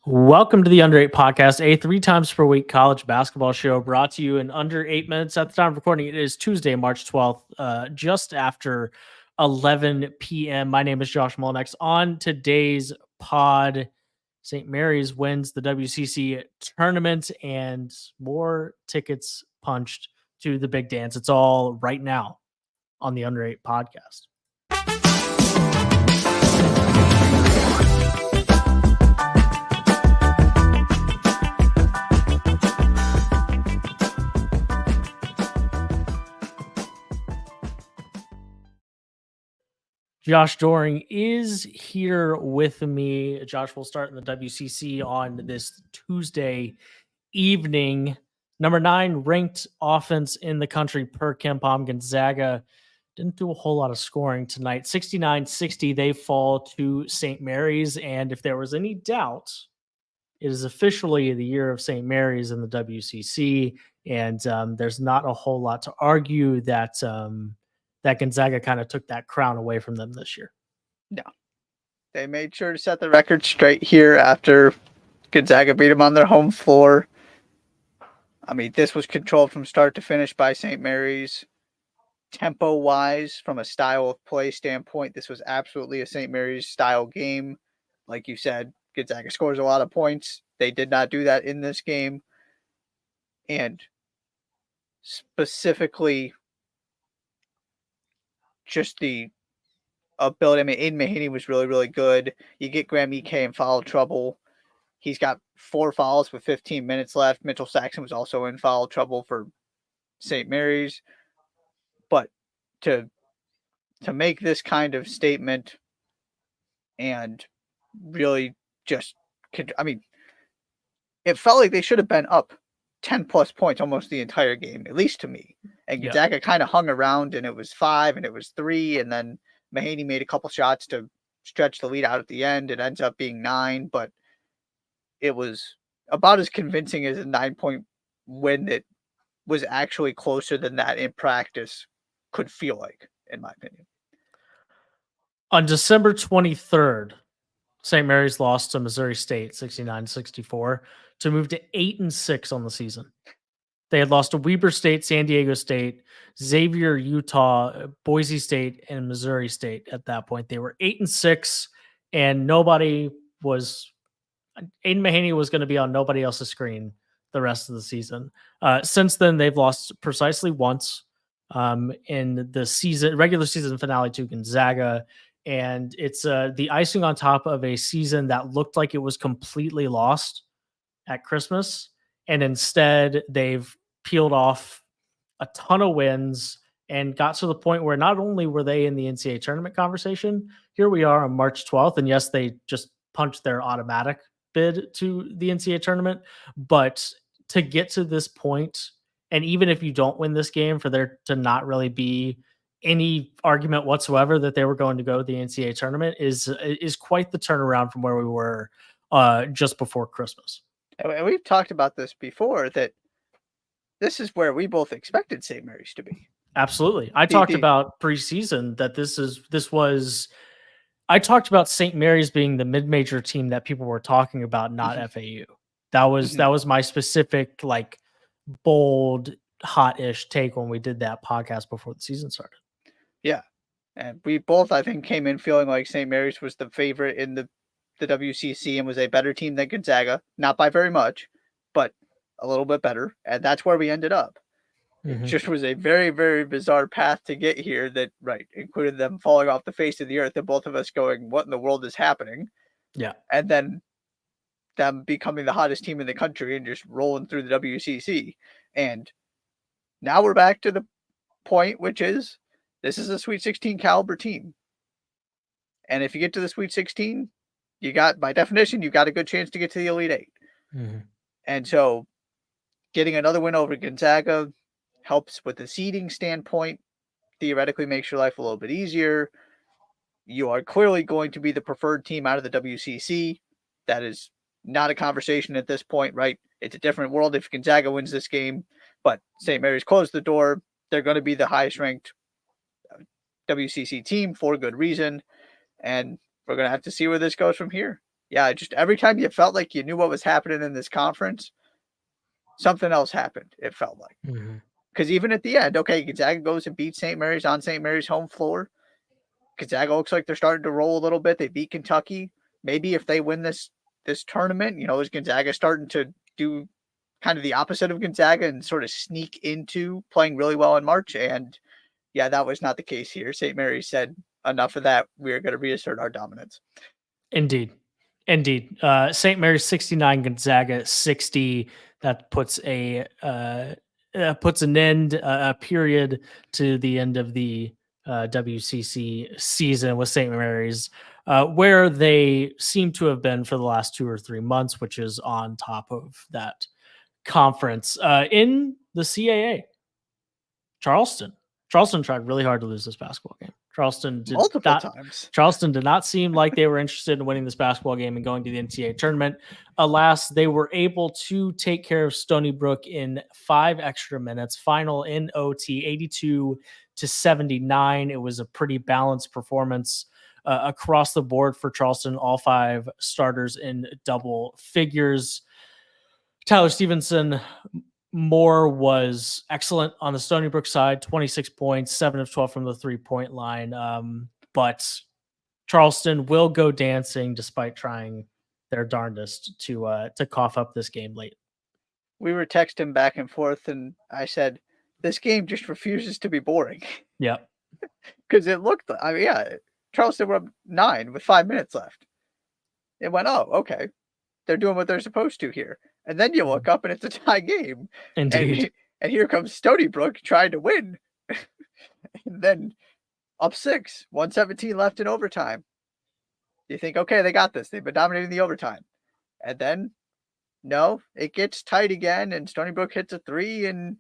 Welcome to the Under 8 Podcast, a 3 times per week college basketball show brought to you in under 8 minutes. At the time of recording, it is Tuesday, March 12th, just after 11 p.m. My name is Josh Mullenix. On today's pod, St. Mary's wins the WCC tournament and more tickets punched to the big dance. It's all right now on the Under 8 Podcast. Josh Doering is here with me. Josh will start in the WCC on this Tuesday evening. Number 9 ranked offense in the country per KenPom. Gonzaga didn't do a whole lot of scoring tonight. 69-60, they fall to St. Mary's. And if there was any doubt, it is officially the year of St. Mary's in the WCC. And there's not a whole lot to argue that that Gonzaga kind of took that crown away from them this year. No. They made sure to set the record straight here after Gonzaga beat them on their home floor. I mean, this was controlled from start to finish by St. Mary's. Tempo-wise, from a style of play standpoint, this was absolutely a St. Mary's style game. Like you said, Gonzaga scores a lot of points. They did not do that in this game. And specifically, just the ability. I mean, Aiden Mahaney was really, really good. You get Graham EK in foul trouble. He's got 4 fouls with 15 minutes left. Mitchell Saxon was also in foul trouble for St. Mary's. But to make this kind of statement and really just, I mean, it felt like they should have been up 10 plus points almost the entire game, at least to me. And Gonzaga kind of hung around, and it was 5 and it was 3. And then Mahaney made a couple shots to stretch the lead out at the end. It ends up being 9, but it was about as convincing as a 9-point win that was actually closer than that in practice could feel like, in my opinion. On December 23rd, St. Mary's lost to Missouri State 69-64 to move to 8-6 on the season. They had lost to Weber State, San Diego State, Xavier, Utah, Boise State, and Missouri State at that point. They were 8-6, and Aiden Mahaney was going to be on nobody else's screen the rest of the season. Since then, they've lost precisely once in the regular season finale to Gonzaga. And it's the icing on top of a season that looked like it was completely lost at Christmas. And instead, they've peeled off a ton of wins and got to the point where not only were they in the NCAA tournament conversation, here we are on March 12th. And yes, they just punched their automatic bid to the NCAA tournament. But to get to this point, and even if you don't win this game, for there to not really be any argument whatsoever that they were going to go to the NCAA tournament is quite the turnaround from where we were just before Christmas. And we've talked about this before, that this is where we both expected St. Mary's to be. Absolutely. I talked about preseason that I talked about St. Mary's being the mid-major team that people were talking about, not FAU. That was my specific, like, bold, hot-ish take when we did that podcast before the season started. Yeah. And we both, I think, came in feeling like St. Mary's was the favorite in the WCC and was a better team than Gonzaga. Not by very much, but a little bit better. And that's where we ended up. Mm-hmm. It just was a very, very bizarre path to get here that, included them falling off the face of the earth and both of us going, what in the world is happening? Yeah. And then them becoming the hottest team in the country and just rolling through the WCC. And now we're back to the point, which is, this is a Sweet 16 caliber team. And if you get to the Sweet 16, by definition, you've got a good chance to get to the Elite 8. Mm-hmm. And so getting another win over Gonzaga helps with the seeding standpoint, theoretically makes your life a little bit easier. You are clearly going to be the preferred team out of the WCC. That is not a conversation at this point, right? It's a different world if Gonzaga wins this game, but St. Mary's closed the door. They're going to be the highest ranked WCC team for good reason. And we're going to have to see where this goes from here. Yeah, just every time you felt like you knew what was happening in this conference, something else happened, it felt like. Because even at the end, okay, Gonzaga goes and beats St. Mary's on St. Mary's home floor. Gonzaga looks like they're starting to roll a little bit. They beat Kentucky. Maybe if they win this tournament, is Gonzaga starting to do kind of the opposite of Gonzaga and sort of sneak into playing really well in March? And yeah, that was not the case here. St. Mary's said, enough of that. We're going to reassert our dominance. Indeed. St. Mary's 69, Gonzaga 60. That puts puts an end, a period to the end of the WCC season with St. Mary's, where they seem to have been for the last 2 or 3 months, which is on top of that conference. In the CAA, Charleston tried really hard to lose this basketball game. Charleston did not seem like they were interested in winning this basketball game and going to the NCAA tournament. Alas, they were able to take care of Stony Brook in 5 extra minutes. Final in OT, 82-79. It was a pretty balanced performance across the board for Charleston. All 5 starters in double figures. Tyler Stevenson Moore was excellent on the Stony Brook side, 26 points, 7 of 12 from the 3-point line. But Charleston will go dancing despite trying their darndest to cough up this game late. We were texting back and forth, and I said, this game just refuses to be boring. Yeah. Because it looked, Charleston were up 9 with 5 minutes left. It went, oh, okay. They're doing what they're supposed to here. And then you look up and it's a tie game. Indeed. And here comes Stony Brook trying to win. And then up 6, 117 left in overtime. You think, okay, they got this. They've been dominating the overtime. And then, no, it gets tight again. And Stony Brook hits a 3. And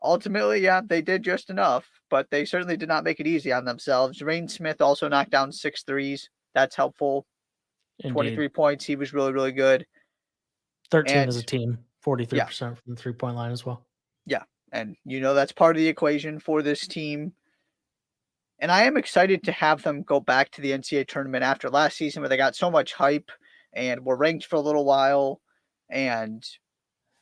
ultimately, yeah, they did just enough. But they certainly did not make it easy on themselves. Rain Smith also knocked down 6 threes. That's helpful. Indeed. 23 points. He was really, really good. 13 as a team, 43% from the 3-point line as well. Yeah. And that's part of the equation for this team. And I am excited to have them go back to the NCAA tournament after last season where they got so much hype and were ranked for a little while. And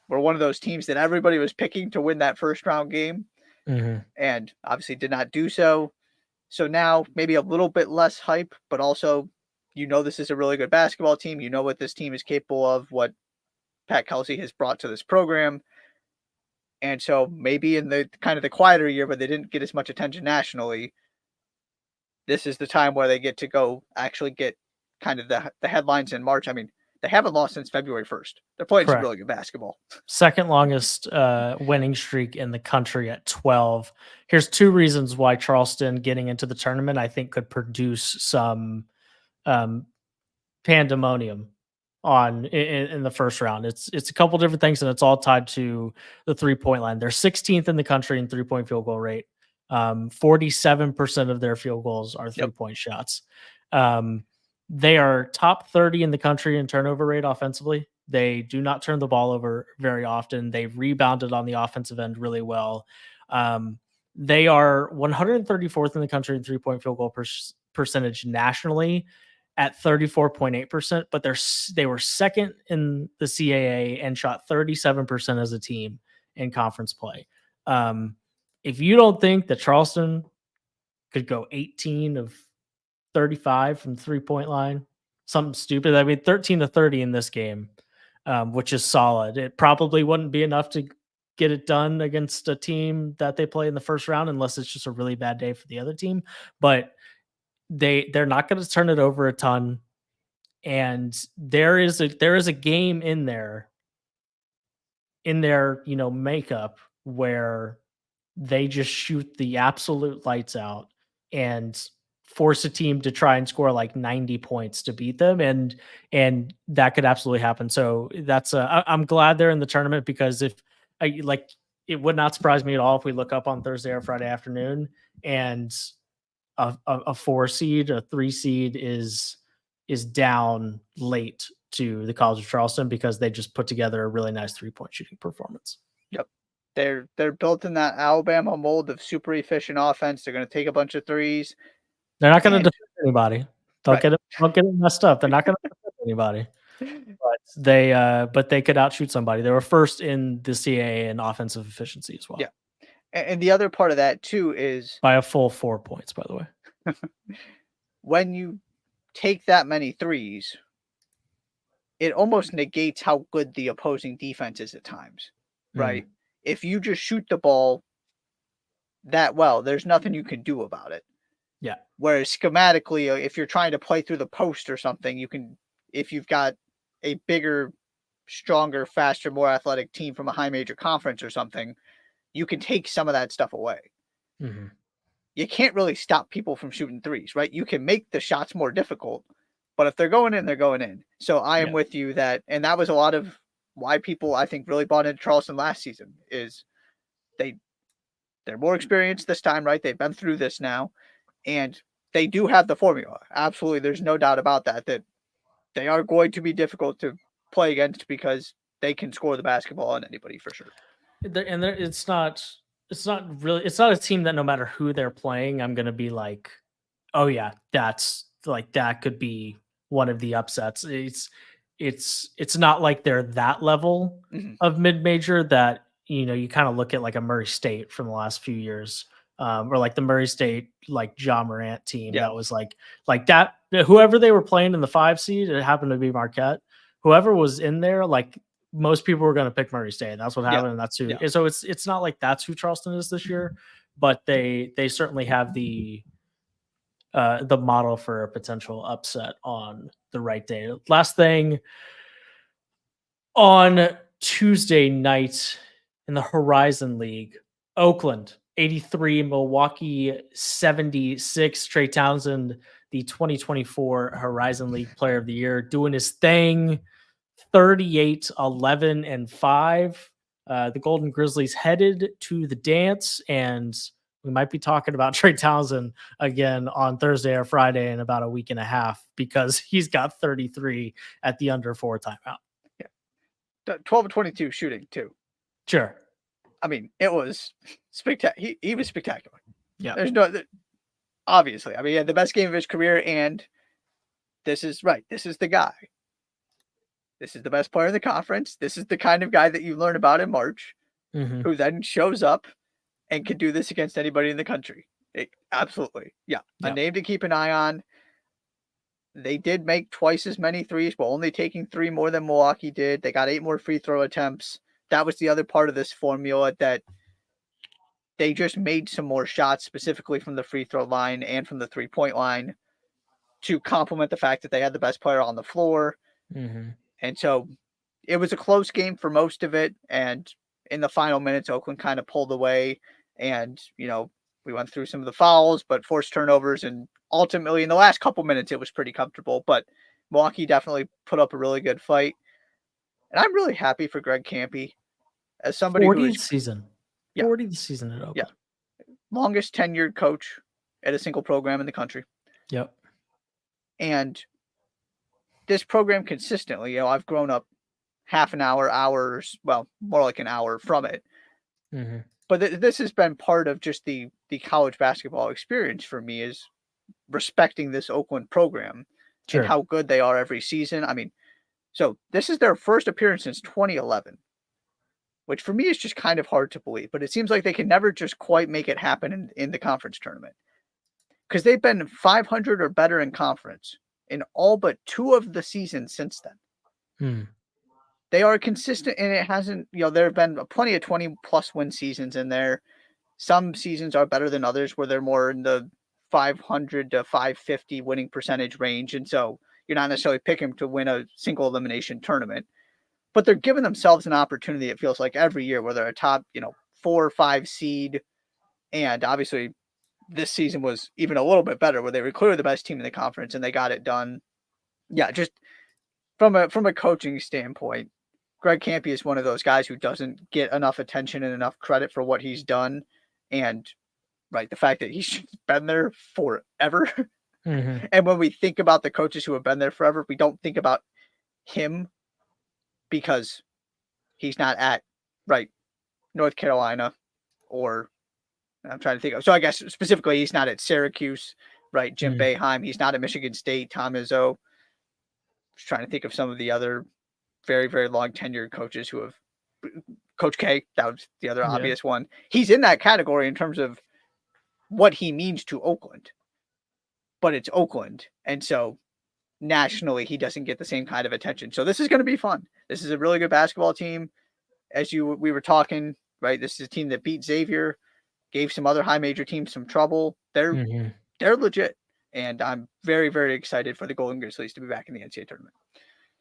were one of those teams that everybody was picking to win that first round game. And obviously did not do so. So now maybe a little bit less hype, but also, this is a really good basketball team. You know what this team is capable of, what Pat Kelsey has brought to this program. And so maybe in the kind of the quieter year where they didn't get as much attention nationally, this is the time where they get to go actually get kind of the headlines in March. I mean, they haven't lost since February 1st. They're playing some really good basketball. Second longest winning streak in the country at 12. Here's 2 reasons why Charleston getting into the tournament, I think, could produce some pandemonium in the first round. It's a couple different things, and it's all tied to the 3-point line. They're 16th in the country in 3-point field goal rate. 47% of their field goals are 3-point shots. They are top 30 in the country in turnover rate offensively. They do not turn the ball over very often. They've rebounded on the offensive end really well. They are 134th in the country in 3-point field goal percentage nationally at 34.8%, but they were second in the CAA and shot 37% as a team in conference play. If you don't think that Charleston could go 18 of 35 from 3-point line, something stupid. I mean, 13 to 30 in this game, which is solid. It probably wouldn't be enough to get it done against a team that they play in the first round, unless it's just a really bad day for the other team. But they're not going to turn it over a ton. And there is a game in their makeup where they just shoot the absolute lights out and force a team to try and score like 90 points to beat them. And that could absolutely happen. So I'm glad they're in the tournament, because it would not surprise me at all if we look up on Thursday or Friday afternoon and a 4 seed, a 3 seed is down late to the College of Charleston because they just put together a really nice 3-point shooting performance. Yep. They're built in that Alabama mold of super efficient offense. They're going to take a bunch of threes. They're not going to defend anybody. Don't get it messed up. They're not going to defend anybody. But they could outshoot somebody. They were first in the CAA in offensive efficiency as well. Yeah. And the other part of that too is by a full 4 points, by the way. when you take that many threes, it almost negates how good the opposing defense is at times, right? If you just shoot the ball that well, there's nothing you can do about it. Yeah. Whereas schematically, if you're trying to play through the post or something, you can, if you've got a bigger, stronger, faster, more athletic team from a high major conference or something, you can take some of that stuff away. You can't really stop people from shooting threes, right? You can make the shots more difficult, but if they're going in, they're going in. So I am with you that, and that was a lot of why people, I think, really bought into Charleston last season is they're more experienced this time, right? They've been through this now, and they do have the formula. Absolutely. There's no doubt about that they are going to be difficult to play against because they can score the basketball on anybody for sure. And it's not a team that no matter who they're playing, I'm going to be like, oh yeah, that could be one of the upsets. It's not like they're that level of mid-major that, you kind of look at like a Murray State from the last few years, or like the Murray State, like Ja Morant team that was like that, whoever they were playing in the 5 seed, it happened to be Marquette, whoever was in there, like most people were going to pick Murray State. That's what happened. And that's who, and so it's not like that's who Charleston is this year, but they certainly have the model for a potential upset on the right day. Last thing, on Tuesday night in the Horizon League, Oakland 83, Milwaukee 76. Trey Townsend, the 2024 Horizon League Player of the Year, doing his thing. 38, 11, and 5. The Golden Grizzlies headed to the dance, and we might be talking about Trey Townsend again on Thursday or Friday in about a week and a half because he's got 33 at the under 4 timeout. 12 of 22 shooting too. Sure. I mean, it was spectacular. He was spectacular. Yeah. There's no, obviously. I mean, he had the best game of his career, and this is right. This is the guy. This is the best player in the conference. This is the kind of guy that you learn about in March, who then shows up and can do this against anybody in the country. Absolutely. Yeah. A name to keep an eye on. They did make twice as many threes, but only taking 3 more than Milwaukee did. They got 8 more free throw attempts. That was the other part of this formula, that they just made some more shots specifically from the free throw line and from the 3-point line to complement the fact that they had the best player on the floor. And so it was a close game for most of it. And in the final minutes, Oakland kind of pulled away, and, we went through some of the fouls, but forced turnovers. And ultimately in the last couple minutes, it was pretty comfortable, but Milwaukee definitely put up a really good fight. And I'm really happy for Greg Campy as somebody 40 season. 40 the season at Oakland. Longest tenured coach at a single program in the country. Yep. And this program consistently, I've grown up half an hour, hours, well, more like an hour from it. But this has been part of just the college basketball experience for me, is respecting this Oakland program and how good they are every season. I mean, so this is their first appearance since 2011, which for me is just kind of hard to believe, but it seems like they can never just quite make it happen in the conference tournament, because they've been 500 or better in conference in all but 2 of the seasons since then. They are consistent, and it hasn't, there have been plenty of 20-plus win seasons in there. Some seasons are better than others, where they're more in the 500 to 550 winning percentage range. And so you're not necessarily picking to win a single elimination tournament, but they're giving themselves an opportunity, it feels like, every year, where they're a top, 4 or 5 seed. And obviously this season was even a little bit better, where they were clearly the best team in the conference and they got it done. Yeah, just from a coaching standpoint, Greg Campy is one of those guys who doesn't get enough attention and enough credit for what he's done. And the fact that he's been there forever. And when we think about the coaches who have been there forever, we don't think about him because he's not at North Carolina, or I'm trying to think of, so I guess specifically he's not at Syracuse, Jim Boeheim. He's not at Michigan State, Tom Izzo. Just trying to think of some of the other very, very long tenured coaches who have. Coach K, that was the other obvious one. He's in that category in terms of what he means to Oakland, but it's Oakland. And so nationally, he doesn't get the same kind of attention. So this is going to be fun. This is a really good basketball team. As we were talking, right? This is a team that beat Xavier, gave some other high major teams some trouble. They're legit. And I'm very, very excited for the Golden Grizzlies to be back in the NCAA tournament.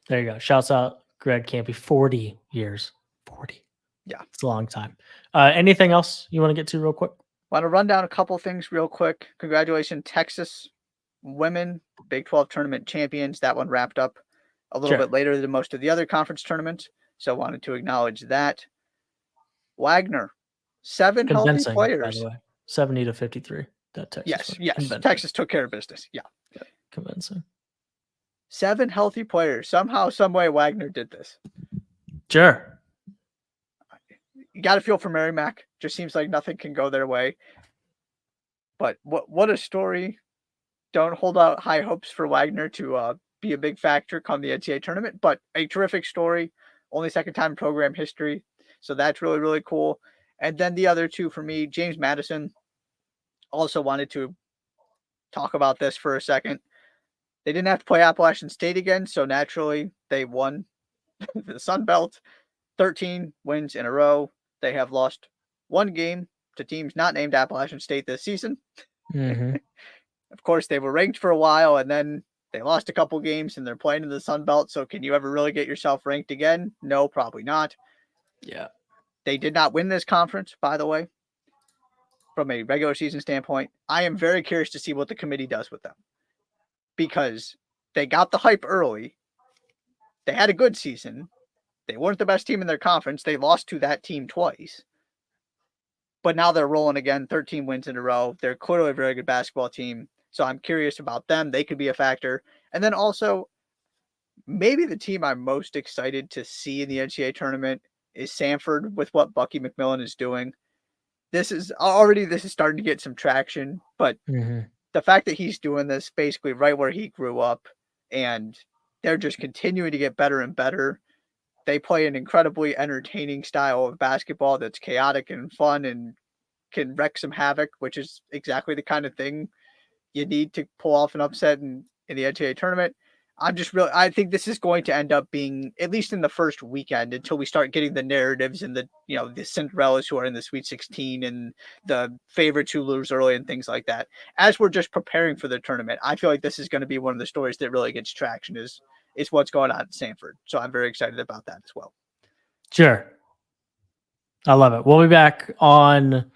There you go. Shouts out Greg Campy. 40 years. 40. Yeah. It's a long time. Anything else you want to get to real quick? Want to run down a couple things real quick. Congratulations, Texas women, Big 12 tournament champions. That one wrapped up a little bit later than most of the other conference tournaments. So I wanted to acknowledge that. Wagner, 7 healthy players. By the way. 70-53. That Texas. Yes. Texas took care of business. Yeah. Convincing. 7 healthy players. Somehow, some way, Wagner did this. Sure. You got to feel for Mary Mac. Just seems like nothing can go their way. But what a story. Don't hold out high hopes for Wagner to be a big factor come the NCAA tournament, but a terrific story. Only second time in program history. So that's really, really cool. And then the other two for me, James Madison, also wanted to talk about this for a second. They didn't have to play Appalachian State again, so naturally they won the Sun Belt. 13 wins in a row. They have lost 1 game to teams not named Appalachian State this season. Of course, they were ranked for a while, and then they lost a couple games, and they're playing in the Sun Belt. So can you ever really get yourself ranked again? No, probably not. Yeah. They did not win this conference, by the way, from a regular season standpoint. I am very curious to see what the committee does with them, because they got the hype early. They had a good season. They weren't the best team in their conference. They lost to that team twice. But now they're rolling again, 13 wins in a row. They're clearly a very good basketball team. So I'm curious about them. They could be a factor. And then also, maybe the team I'm most excited to see in the NCAA tournament is Samford with what Bucky McMillan is doing. This is starting to get some traction, but the fact that he's doing this basically right where he grew up, and they're just continuing to get better and better. They play an incredibly entertaining style of basketball that's chaotic and fun and can wreak some havoc, which is exactly the kind of thing you need to pull off an upset in the NCAA tournament. I think this is going to end up being, at least in the first weekend, until we start getting the narratives and the Cinderellas who are in the Sweet 16 and the favorites who lose early and things like that. As we're just preparing for the tournament, I feel like this is going to be one of the stories that really gets traction is what's going on at Samford. So I'm very excited about that as well. Sure. I love it. We'll be back on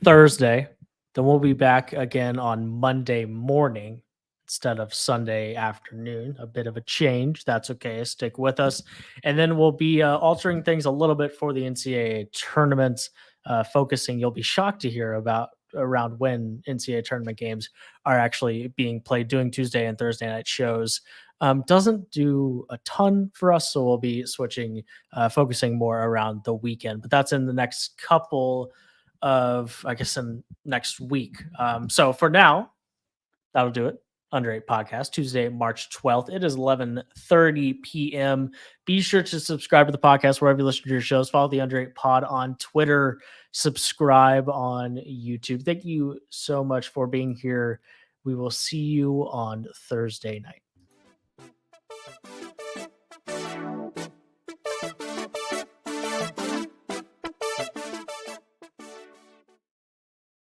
Thursday. Then we'll be back again on Monday morning instead of Sunday afternoon. A bit of a change. That's okay. Stick with us. And then we'll be altering things a little bit for the NCAA tournaments, focusing. You'll be shocked to hear about around when NCAA tournament games are actually being played, doing Tuesday and Thursday night shows. Doesn't do a ton for us, so we'll be switching, focusing more around the weekend. But that's in the next couple of, I guess, in next week. So for now, that'll do it. Under 8 podcast, Tuesday, March 12th. It is 11:30 p.m. Be sure to subscribe to the podcast wherever you listen to your shows. Follow the Under 8 Pod on Twitter. Subscribe on YouTube. Thank you so much for being here. We will see you on Thursday night.